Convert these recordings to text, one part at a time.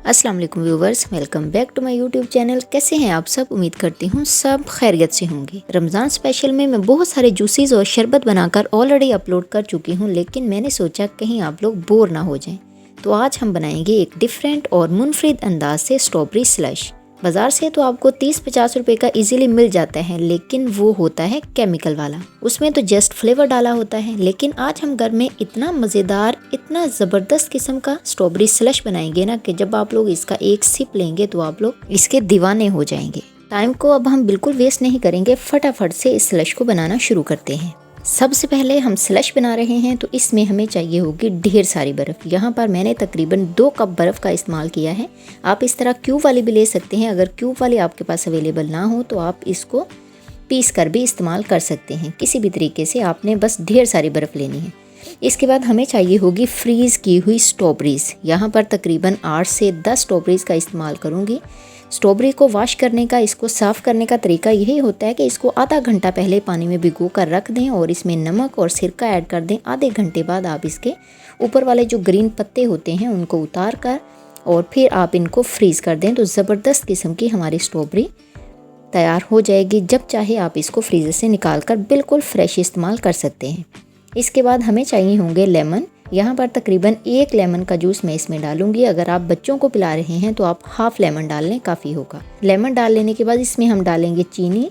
अस्सलाम वालेकुम viewers, welcome back to my YouTube channel. कैसे हैं आप सब? उम्मीद करती हूँ सब खैरियत से होंगे। रमज़ान स्पेशल में मैं बहुत सारे जूसेस और शरबत बनाकर ऑलरेडी अपलोड कर चुकी हूँ, लेकिन मैंने सोचा कहीं आप लोग बोर ना हो जाएं, तो आज हम बनाएंगे एक डिफरेंट और मुनफरिद अंदाज से स्ट्रॉबेरी स्लश। बाज़ार से तो आपको 30-50 रुपए का इजीली मिल जाता है, लेकिन वो होता है केमिकल वाला। उसमें तो जस्ट फ्लेवर डाला होता है। लेकिन आज हम घर में इतना मज़ेदार, इतना ज़बरदस्त किस्म का स्ट्रॉबेरी स्लश बनाएंगे ना कि जब आप लोग इसका एक सिप लेंगे तो आप लोग इसके दीवाने हो जाएंगे। टाइम को अब हम बिल्कुल वेस्ट नहीं करेंगे, फटाफट से इस स्लश को बनाना शुरू करते हैं। सबसे पहले हम स्लश बना रहे हैं, तो इसमें हमें चाहिए होगी ढेर सारी बर्फ़। यहाँ पर मैंने तकरीबन 2 कप बर्फ़ का इस्तेमाल किया है। आप इस तरह क्यूब वाली भी ले सकते हैं। अगर क्यूब वाली आपके पास अवेलेबल ना हो तो आप इसको पीस कर भी इस्तेमाल कर सकते हैं। किसी भी तरीके से आपने बस ढेर सारी बर्फ़ लेनी है। इसके बाद हमें चाहिए होगी फ्रीज़ की हुई स्ट्रॉबेरीज़। यहाँ पर तकरीबन 8 से 10 स्ट्रॉबेरीज़ का इस्तेमाल करूँगी। स्ट्रॉबेरी को वॉश करने का, इसको साफ़ करने का तरीका यही होता है कि इसको आधा घंटा पहले पानी में भिगो कर रख दें और इसमें नमक और सिरका ऐड कर दें। आधे घंटे बाद आप इसके ऊपर वाले जो ग्रीन पत्ते होते हैं उनको उतार कर और फिर आप इनको फ्रीज़ कर दें, तो ज़बरदस्त किस्म की हमारी स्ट्रॉबेरी तैयार हो जाएगी। जब चाहे आप इसको फ्रीज़र से निकाल कर बिल्कुल फ्रेश इस्तेमाल कर सकते हैं। इसके बाद हमें चाहिए होंगे लेमन। यहाँ पर तकरीबन 1 लेमन का जूस मैं इसमें डालूंगी। अगर आप बच्चों को पिला रहे हैं तो आप हाफ़ लेमन डाल लें, काफ़ी होगा। लेमन डाल लेने के बाद इसमें हम डालेंगे चीनी,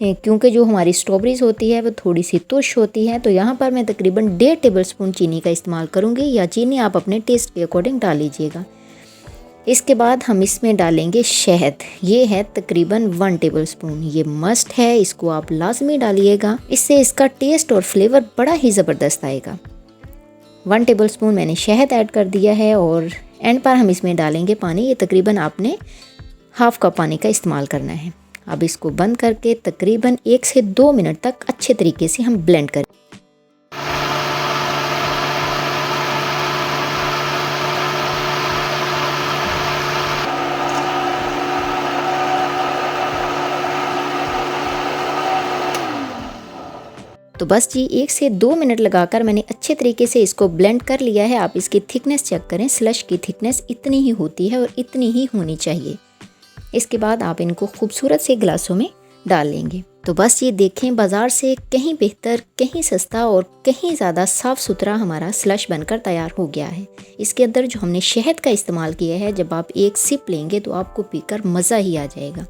क्योंकि जो हमारी स्ट्रॉबेरीज़ होती है वो थोड़ी सी तुर्श होती है। तो यहाँ पर मैं तकरीबन 1.5 टेबलस्पून चीनी का इस्तेमाल करूँगी, या चीनी आप अपने टेस्ट के अकॉर्डिंग डाल लीजिएगा। इसके बाद हम इसमें डालेंगे शहद। ये है तकरीबन 1 टेबलस्पून। ये मस्ट है, इसको आप लाजमी डालिएगा, इससे इसका टेस्ट और फ्लेवर बड़ा ही ज़बरदस्त आएगा। 1 टेबलस्पून मैंने शहद ऐड कर दिया है और एंड पर हम इसमें डालेंगे पानी। ये तकरीबन आपने हाफ़ कप पानी का इस्तेमाल करना है। अब इसको बंद करके तकरीबन 1 से 2 मिनट तक अच्छे तरीके से हम ब्लेंड करें। तो बस जी 1 से 2 मिनट लगाकर मैंने अच्छे तरीके से इसको ब्लेंड कर लिया है। आप इसकी थिकनेस चेक करें, स्लश की थिकनेस इतनी ही होती है और इतनी ही होनी चाहिए। इसके बाद आप इनको खूबसूरत से गिलासों में डाल लेंगे। तो बस ये देखें, बाज़ार से कहीं बेहतर, कहीं सस्ता और कहीं ज़्यादा साफ़ सुथरा हमारा स्लश बनकर तैयार हो गया है। इसके अंदर जो हमने शहद का इस्तेमाल किया है, जब आप एक सिप लेंगे तो आपको पीकर मज़ा ही आ जाएगा।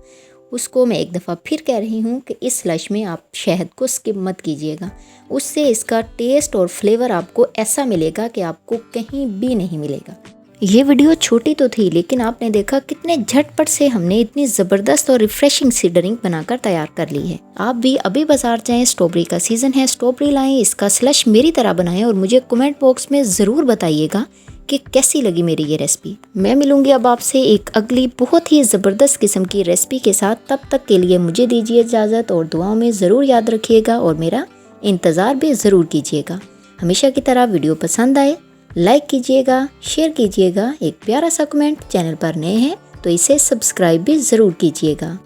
उसको मैं एक दफ़ा फिर कह रही हूँ कि इस स्लश में आप शहद को स्किप मत कीजिएगा। उससे इसका टेस्ट और फ्लेवर आपको ऐसा मिलेगा कि आपको कहीं भी नहीं मिलेगा। ये वीडियो छोटी तो थी, लेकिन आपने देखा कितने झटपट से हमने इतनी ज़बरदस्त और रिफ़्रेशिंग सी ड्रिंक बनाकर तैयार कर ली है। आप भी अभी बाज़ार जाएं, स्ट्रॉबेरी का सीज़न है, स्ट्रॉबेरी लाएं, इसका स्लश मेरी तरह बनाएं और मुझे कमेंट बॉक्स में ज़रूर बताइएगा कि कैसी लगी मेरी ये रेसिपी। मैं मिलूंगी अब आपसे एक अगली बहुत ही ज़बरदस्त किस्म की रेसिपी के साथ। तब तक के लिए मुझे दीजिए इजाज़त और दुआओं में ज़रूर याद रखिएगा और मेरा इंतज़ार भी ज़रूर कीजिएगा। हमेशा की तरह वीडियो पसंद आए लाइक कीजिएगा, शेयर कीजिएगा, एक प्यारा सा कमेंट। चैनल पर नए हैं तो इसे सब्सक्राइब भी ज़रूर कीजिएगा।